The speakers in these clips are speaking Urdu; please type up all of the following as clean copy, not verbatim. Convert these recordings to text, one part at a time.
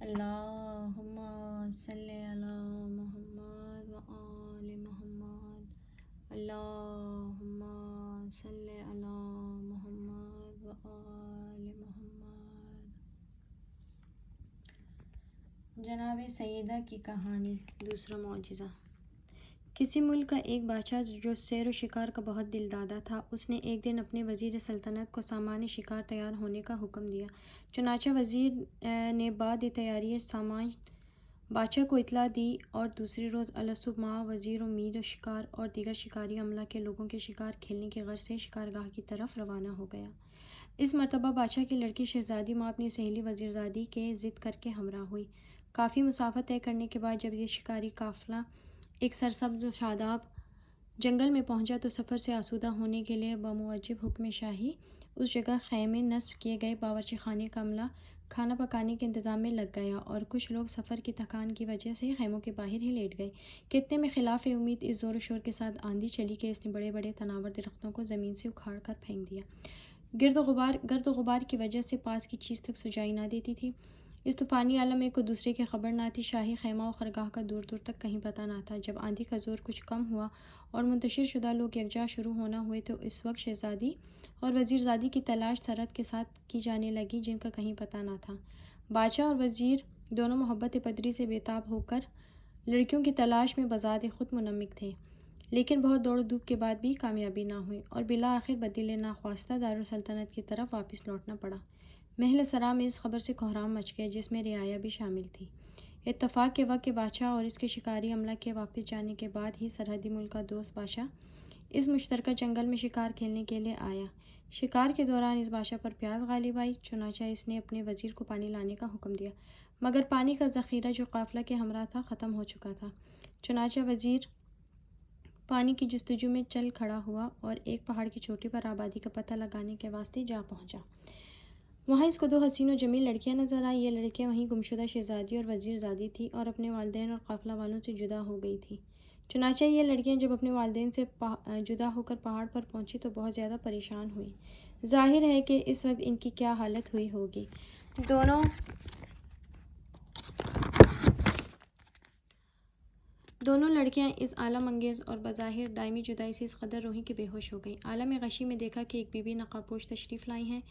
اللہم صلی علی محمد و آل محمد، اللہم صلی علی محمد و آل محمد۔ جناب سیدہ کی کہانی، دوسرا معجزہ۔ کسی ملک کا ایک بادشاہ جو سیر و شکار کا بہت دل دادا تھا، اس نے ایک دن اپنے وزیر سلطنت کو سامان شکار تیار ہونے کا حکم دیا۔ چنانچہ وزیر نے بعد تیاری سامان بادشاہ کو اطلاع دی اور دوسرے روز الصبح مع وزیر و میر شکار اور دیگر شکاری عملہ کے لوگوں کے شکار کھیلنے کی غرض سے شکارگاہ کی طرف روانہ ہو گیا۔ اس مرتبہ بادشاہ کی لڑکی شہزادی ماں اپنی سہیلی وزیرزادی کے ضد کر کے ہمراہ ہوئی۔ کافی مسافت طے کرنے کے بعد جب یہ شکاری قافلہ ایک سرسبز و شاداب جنگل میں پہنچا تو سفر سے آسودہ ہونے کے لیے بموجب حکم شاہی اس جگہ خیمے نصب کیے گئے۔ باورچی خانے کا عملہ کھانا پکانے کے انتظام میں لگ گیا اور کچھ لوگ سفر کی تھکان کی وجہ سے خیموں کے باہر ہی لیٹ گئے کہ اتنے میں خلاف امید اس زور و شور کے ساتھ آندھی چلی کہ اس نے بڑے بڑے تناور درختوں کو زمین سے اکھاڑ کر پھینک دیا۔ گرد و غبار کی وجہ سے پاس کی چیز تک سجائی نہ دیتی تھی۔ اس طوفانی عالم میں کوئی دوسرے کی خبر نہ تھی۔ شاہی خیمہ و خرگاہ کا دور دور تک کہیں پتہ نہ تھا۔ جب آندھی کا زور کچھ کم ہوا اور منتشر شدہ لوگ یکجا شروع ہونا ہوئے تو اس وقت شہزادی اور وزیرزادی کی تلاش سرعت کے ساتھ کی جانے لگی، جن کا کہیں پتہ نہ تھا۔ بادشاہ اور وزیر دونوں محبت پدری سے بے تاب ہو کر لڑکیوں کی تلاش میں بذات خود منمک تھے، لیکن بہت دوڑ دھوپ کے بعد بھی کامیابی نہ ہوئی اور بالآخر بدلِ ناخواستہ دارالسلطنت کی طرف واپس لوٹنا پڑا۔ محل سرا میں اس خبر سے کوہرام مچ گیا، جس میں رعایا بھی شامل تھی۔ اتفاق کے وقت کہ بادشاہ اور اس کے شکاری عملہ کے واپس جانے کے بعد ہی سرحدی ملک کا دوست بادشاہ اس مشترکہ جنگل میں شکار کھیلنے کے لیے آیا۔ شکار کے دوران اس بادشاہ پر پیاس غالب آئی، چنانچہ اس نے اپنے وزیر کو پانی لانے کا حکم دیا، مگر پانی کا ذخیرہ جو قافلہ کے ہمراہ تھا ختم ہو چکا تھا۔ چنانچہ وزیر پانی کی جستجو میں چل کھڑا ہوا اور ایک پہاڑ کی چوٹی پر آبادی کا پتہ لگانے کے واسطے جا پہنچا۔ وہاں اس کو دو حسین و جمیل لڑکیاں نظر آئیں۔ یہ لڑکیاں وہیں گمشدہ شہزادی اور وزیرزادی تھیں اور اپنے والدین اور قافلہ والوں سے جدا ہو گئی تھیں۔ چنانچہ یہ لڑکیاں جب اپنے والدین سے جدا ہو کر پہاڑ پر پہنچی تو بہت زیادہ پریشان ہوئیں۔ ظاہر ہے کہ اس وقت ان کی کیا حالت ہوئی ہوگی۔ دونوں لڑکیاں اس عالم انگیز اور بظاہر دائمی جدائی سے اس قدر روئیں کہ بے ہوش ہو گئیں۔ عالم غشی میں دیکھا کہ ایک بی بی نقاب پوش تشریف لائی ہیں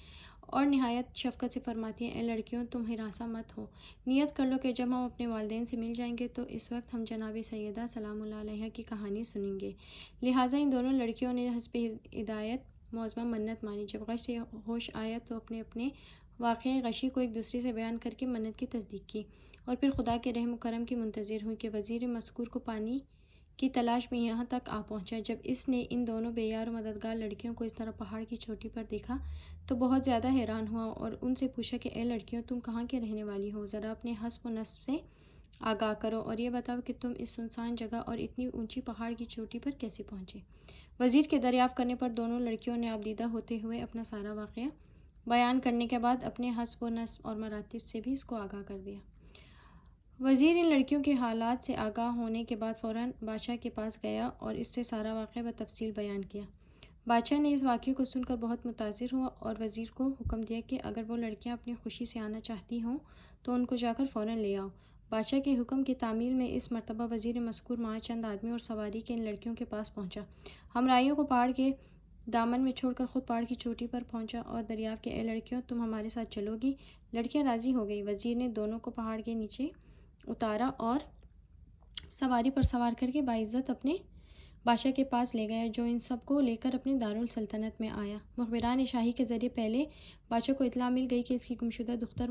اور نہایت شفقت سے فرماتی ہیں، اے لڑکیوں، تم ہراساں مت ہو، نیت کر لو کہ جب ہم اپنے والدین سے مل جائیں گے تو اس وقت ہم جناب سیدہ سلام اللہ علیہا کی کہانی سنیں گے۔ لہٰذا ان دونوں لڑکیوں نے حسب ہدایت معظمہ منت مانی۔ جب غش سے ہوش آیا تو اپنے اپنے واقعہ غشی کو ایک دوسرے سے بیان کر کے منت کی تصدیق کی اور پھر خدا کے رحم و کرم کی منتظر ہوئی کہ وزیر مذکور کو پانی کی تلاش میں یہاں تک آ پہنچا۔ جب اس نے ان دونوں بے یار و مددگار لڑکیوں کو اس طرح پہاڑ کی چوٹی پر دیکھا تو بہت زیادہ حیران ہوا اور ان سے پوچھا کہ اے لڑکیوں، تم کہاں کے رہنے والی ہو؟ ذرا اپنے حسب و نسب سے آگاہ کرو اور یہ بتاؤ کہ تم اس سنسان جگہ اور اتنی اونچی پہاڑ کی چوٹی پر کیسے پہنچے؟ وزیر کے دریافت کرنے پر دونوں لڑکیوں نے آبدیدہ ہوتے ہوئے اپنا سارا واقعہ بیان کرنے کے بعد اپنے حسب و نسب اور مراتب سے بھی اس کو آگاہ کر دیا۔ وزیر ان لڑکیوں کے حالات سے آگاہ ہونے کے بعد فوراً بادشاہ کے پاس گیا اور اس سے سارا واقعہ بتفصیل بیان کیا۔ بادشاہ نے اس واقعے کو سن کر بہت متاثر ہوا اور وزیر کو حکم دیا کہ اگر وہ لڑکیاں اپنی خوشی سے آنا چاہتی ہوں تو ان کو جا کر فوراً لے آؤ۔ بادشاہ کے حکم کی تعمیل میں اس مرتبہ وزیر مذکور مع چند آدمی اور سواری کے ان لڑکیوں کے پاس پہنچا، ہمراہیوں کو پہاڑ کے دامن میں چھوڑ کر خود پہاڑ کی چوٹی پر پہنچا اور دریافت کہ اے لڑکیوں، تم ہمارے ساتھ چلو گی؟ لڑکیاں راضی ہو گئیں۔ وزیر نے دونوں کو پہاڑ کے نیچے اتارا اور سواری پر سوار کر کے باعزت اپنے بادشاہ کے پاس لے گیا، جو ان سب کو لے کر اپنے دارالسلطنت میں آیا۔ مخبران شاہی کے ذریعے پہلے بادشاہ کو اطلاع مل گئی کہ اس کی گمشدہ دختر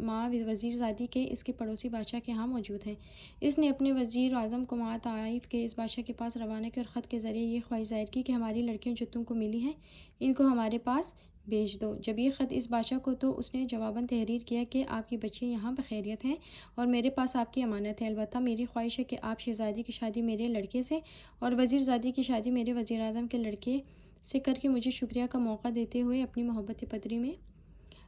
مع وزیرزادی کے اس کے پڑوسی بادشاہ کے ہاں موجود ہے۔ اس نے اپنے وزیر اعظم کو مع طائف کے اس بادشاہ کے پاس روانہ کیا اور خط کے ذریعے یہ خواہش ظاہر کی کہ ہماری لڑکیاں جو تم کو ملی ہیں ان کو ہمارے پاس بھیج دو۔ جب یہ خط اس بادشاہ کو تو اس نے جواباً تحریر کیا کہ آپ کی بچیاں یہاں بخیریت ہیں اور میرے پاس آپ کی امانت ہے، البتہ میری خواہش ہے کہ آپ شہزادی کی شادی میرے لڑکے سے اور وزیرزادی کی شادی میرے وزیر اعظم کے لڑکے سے کر کے مجھے شکریہ کا موقع دیتے ہوئے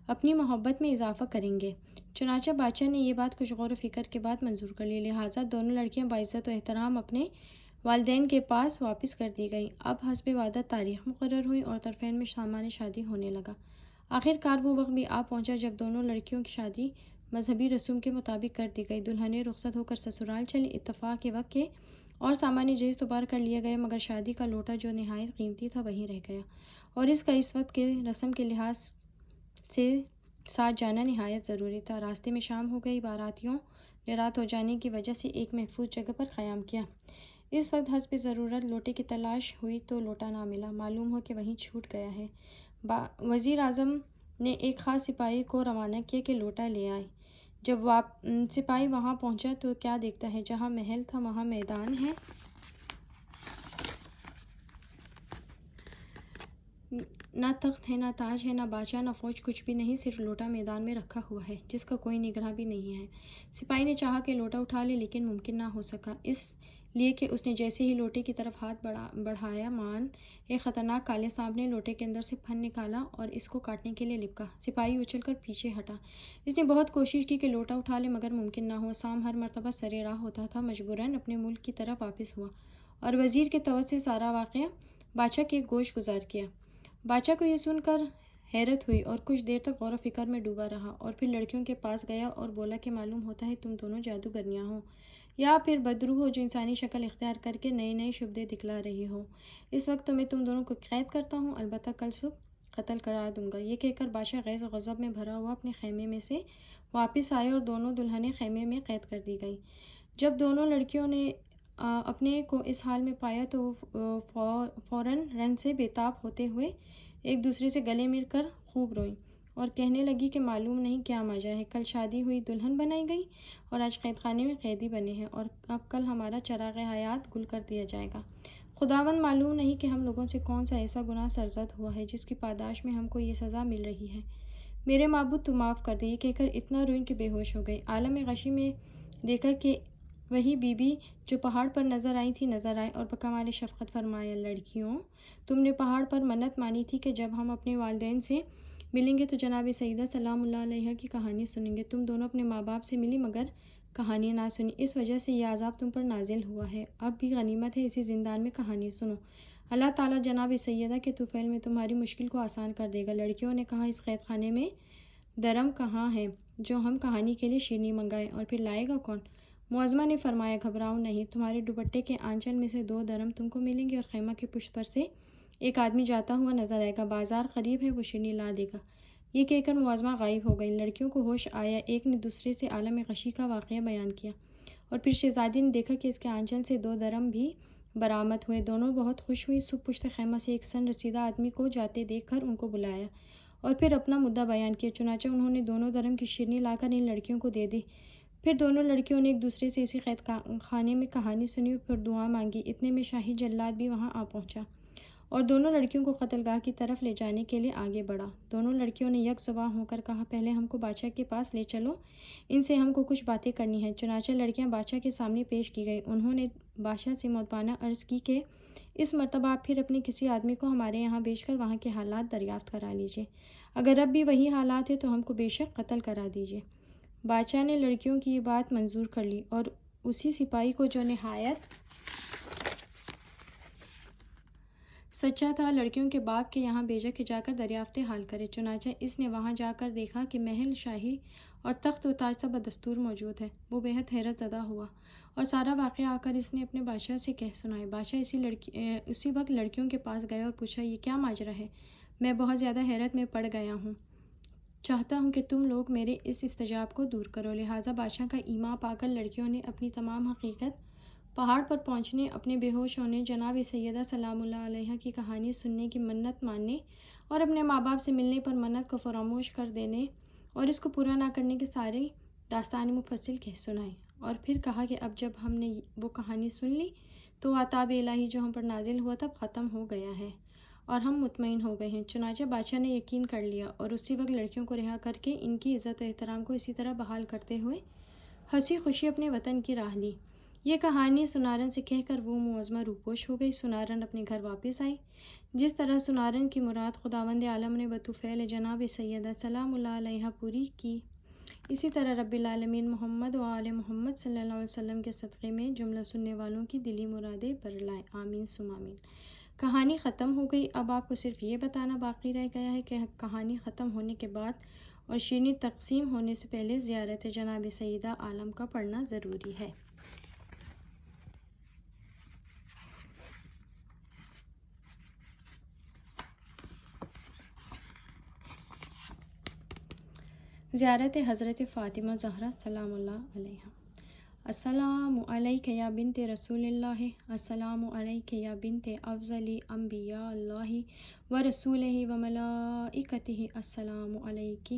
اپنی محبت میں اضافہ کریں گے۔ چنانچہ بادشاہ نے یہ بات کچھ غور و فکر کے بعد منظور کر لی، لہٰذا دونوں لڑکیاں باعزت و احترام اپنے والدین کے پاس واپس کر دی گئیں۔ اب حسب وعدہ تاریخ مقرر ہوئی اور طرفین میں سامان شادی ہونے لگا۔ آخر کار وہ وقت بھی آ پہنچا جب دونوں لڑکیوں کی شادی مذہبی رسوم کے مطابق کر دی گئی۔ دلہنیں رخصت ہو کر سسرال چلی۔ اتفاق کے وقت کے اور سامان جہیز تو باہر کر لیا گیا، مگر شادی کا لوٹا جو نہایت قیمتی تھا وہیں رہ گیا، اور اس کا اس وقت کے رسم کے لحاظ سے ساتھ جانا نہایت ضروری تھا۔ راستے میں شام ہو گئی۔ باراتیوں نے رات ہو جانے کی وجہ سے ایک محفوظ جگہ پر قیام کیا۔ اس وقت حسب ضرورت لوٹے کی تلاش ہوئی تو لوٹا نہ ملا، معلوم ہو کہ وہیں چھوٹ گیا ہے۔ وزیر اعظم نے ایک خاص سپاہی کو روانہ کیا کہ لوٹا لے آئے۔ جب سپاہی وہاں پہنچا تو کیا دیکھتا ہے، جہاں محل تھا وہاں میدان ہے، نہ تخت ہے، نہ تاج ہے، نہ بادشاہ، نہ فوج، کچھ بھی نہیں، صرف لوٹا میدان میں رکھا ہوا ہے جس کا کوئی نگراں بھی نہیں ہے۔ سپاہی نے چاہا کہ لوٹا اٹھا لے، لیکن ممکن نہ ہو سکا، اس لیے کہ اس نے جیسے ہی لوٹے کی طرف ہاتھ بڑھایا، ایک خطرناک کالے سانپ نے لوٹے کے اندر سے پھن نکالا اور اس کو کاٹنے کے لیے لپکا۔ سپاہی اچھل کر پیچھے ہٹا۔ اس نے بہت کوشش کی کہ لوٹا اٹھا لے، مگر ممکن نہ ہوا۔ سانپ ہر مرتبہ سرِ راہ ہوتا تھا، مجبوراً اپنے ملک کی طرف واپس ہوا اور وزیر کے توسط سے سارا واقعہ بادشاہ کے گوش گزار کیا۔ بادشاہ کو یہ سن کر حیرت ہوئی اور کچھ دیر تک غور و فکر میں ڈوبا رہا، اور پھر لڑکیوں کے پاس گیا اور بولا کہ معلوم ہوتا ہے تم دونوں جادوگرنیاں ہو، یا پھر بدرو ہو جو انسانی شکل اختیار کر کے نئے نئے شبدے دکھلا رہی ہو۔ اس وقت تو میں تم دونوں کو قید کرتا ہوں، البتہ کل صبح قتل کرا دوں گا۔ یہ کہہ کر بادشاہ غیظ و غضب میں بھرا ہوا اپنے خیمے میں سے واپس آئے اور دونوں دلہنیں خیمے میں قید کر دی گئیں۔ جب دونوں لڑکیوں نے اپنے کو اس حال میں پایا تو وہ فوراً رنج سے بے تاب ہوتے ہوئے ایک دوسرے سے گلے مل کر خوب روئیں اور کہنے لگی کہ معلوم نہیں کیا ماجرا ہے، کل شادی ہوئی دلہن بنائی گئی اور آج قید خانے میں قیدی بنے ہیں، اور اب کل ہمارا چراغ حیات گل کر دیا جائے گا۔ خداوند، معلوم نہیں کہ ہم لوگوں سے کون سا ایسا گناہ سرزد ہوا ہے جس کی پاداش میں ہم کو یہ سزا مل رہی ہے۔ میرے معبود تو معاف کر دے۔ یہ کہہ کر اتنا روئی کہ بے ہوش ہو گئی۔ عالم غشی میں دیکھا کہ وہی بی بی جو پہاڑ پر نظر آئی تھی نظر آئے اور بکمال شفقت فرمایا، لڑکیوں، تم نے پہاڑ پر منت مانی تھی کہ جب ہم اپنے والدین سے ملیں گے تو جناب سیدہ سلام اللہ علیہا کی کہانی سنیں گے۔ تم دونوں اپنے ماں باپ سے ملی مگر کہانی نہ سنی، اس وجہ سے یہ عذاب تم پر نازل ہوا ہے۔ اب بھی غنیمت ہے، اسی زندان میں کہانی سنو، اللہ تعالیٰ جناب سیدہ کے طفیل میں تمہاری مشکل کو آسان کر دے گا۔ لڑکیوں نے کہا، اس قید خانے میں درم کہاں ہے جو ہم کہانی کے لیے شیرنی منگائیں، اور پھر لائے گا کون؟ معظمہ نے فرمایا، گھبراؤ نہیں، تمہارے دوپٹے کے آنچل میں سے 2 درم تم کو ملیں گے، اور خیمہ کے پشت پر سے ایک آدمی جاتا ہوا نظر آئے گا، بازار قریب ہے، وہ شیرنی لا دے گا۔ یہ کہہ کر معظمہ غائب ہو گئی۔ لڑکیوں کو ہوش آیا، ایک نے دوسرے سے عالم غشی کا واقعہ بیان کیا، اور پھر شہزادی نے دیکھا کہ اس کے آنچل سے 2 درم بھی برآمد ہوئے۔ دونوں بہت خوش ہوئی، صبح پشت خیمہ سے ایک سن رسیدہ آدمی کو جاتے دیکھ کر ان کو بلایا اور پھر اپنا مدعا بیان کیا۔ چنانچہ انہوں نے 2 درم کی شیرنی لا کر ان لڑکیوں کو دے دی۔ پھر دونوں لڑکیوں نے ایک دوسرے سے اسی قید خانے میں کہانی سنی اور پھر دعا مانگی۔ اتنے میں شاہی جلاد بھی وہاں آ پہنچا اور دونوں لڑکیوں کو قتل گاہ کی طرف لے جانے کے لیے آگے بڑھا۔ دونوں لڑکیوں نے یک زباں ہو کر کہا، پہلے ہم کو بادشاہ کے پاس لے چلو، ان سے ہم کو کچھ باتیں کرنی ہیں۔ چنانچہ لڑکیاں بادشاہ کے سامنے پیش کی گئیں۔ انہوں نے بادشاہ سے مؤدبانہ عرض کی کہ اس مرتبہ آپ پھر اپنے کسی آدمی کو ہمارے یہاں بھیج کر وہاں کے حالات دریافت کرا لیجیے، اگر اب بھی وہی حالات ہیں تو ہم کو بے شک قتل کرا دیجیے۔ بادشاہ نے لڑکیوں کی یہ بات منظور کر لی اور اسی سپاہی کو جو نہایت سچا تھا لڑکیوں کے باپ کے یہاں بھیجا کہ جا کر دریافت حال کرے۔ چنانچہ اس نے وہاں جا کر دیکھا کہ محل شاہی اور تخت و تاج سب بدستور موجود ہے۔ وہ بے حد حیرت زدہ ہوا اور سارا واقعہ آ کر اس نے اپنے بادشاہ سے کہہ سنایا۔ بادشاہ اسی وقت لڑکیوں کے پاس گیا اور پوچھا، یہ کیا ماجرا ہے؟ میں بہت زیادہ حیرت میں پڑ گیا ہوں، چاہتا ہوں کہ تم لوگ میرے اس اضطراب کو دور کرو۔ لہٰذا بادشاہ کا ایما پا کر لڑکیوں نے اپنی تمام حقیقت پہاڑ پر پہنچنے، اپنے بے ہوش ہونے، جناب سیدہ سلام اللہ علیہا کی کہانی سننے کی منت ماننے اور اپنے ماں باپ سے ملنے پر منت کو فراموش کر دینے اور اس کو پورا نہ کرنے کی ساری داستان مفصل کہہ سنائی، اور پھر کہا کہ اب جب ہم نے وہ کہانی سن لی تو عذاب الہی جو ہم پر نازل ہوا تھا ختم ہو گیا ہے اور ہم مطمئن ہو گئے ہیں۔ چنانچہ بادشاہ نے یقین کر لیا اور اسی وقت لڑکیوں کو رہا کر کے ان کی عزت و احترام کو اسی طرح بحال کرتے ہوئے ہنسی خوشی اپنے وطن کی راہ لی۔ یہ کہانی سنارن سے کہہ کر وہ معظمہ روپوش ہو گئی۔ سنارن اپنے گھر واپس آئی۔ جس طرح سنارن کی مراد خداوند عالم نے بطفیل جناب سیدہ سلام اللہ علیہا پوری کی، اسی طرح رب العالمین محمد و آل محمد صلی اللہ علیہ وسلم کے صدقے میں جملہ سننے والوں کی دلی مرادیں بر لائے، آمین ثم آمین۔ کہانی ختم ہو گئی۔ اب آپ کو صرف یہ بتانا باقی رہ گیا ہے کہ کہانی ختم ہونے کے بعد اور شیرنی تقسیم ہونے سے پہلے زیارت جناب سیدہ عالم کا پڑھنا ضروری ہے۔ زیارت حضرت فاطمہ زہرا سلام اللہ علیہا۔ السلام علیک یا بنت رسول اللہ، السلام علیک یا بنت افضل انبیاء اللہ و رسولہ و ملائکتہ، السلام علیک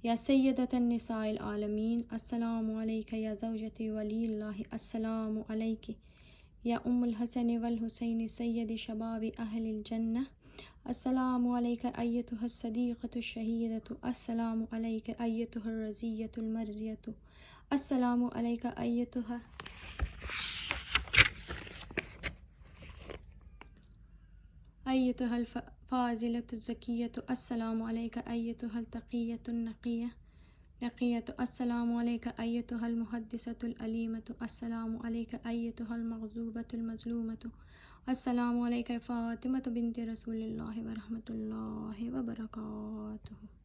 یا سیدۃ النساء العالمین، السلام علیک یا زوجۃ ولی اللہ، السلام علیک یا ام الحسن والحسین سید شباب اہل الجنہ، السلام علیک ایتها الصدیقۃ الشہیدۃ، السلام علیک ایتها الرضیۃ المرضیۃ، السلام علیک ایتها الفاضلۃ الزکیۃ، السلام علیک ایتها التقیۃ النقیۃ، السلام علیک ایتها المحدثۃ العلیمۃ، السلام علیک ایتها المغضوبۃ المظلومۃ، السلام علیک فاطمۃ بنت رسول اللہ ورحمۃ اللہ وبرکاتہ۔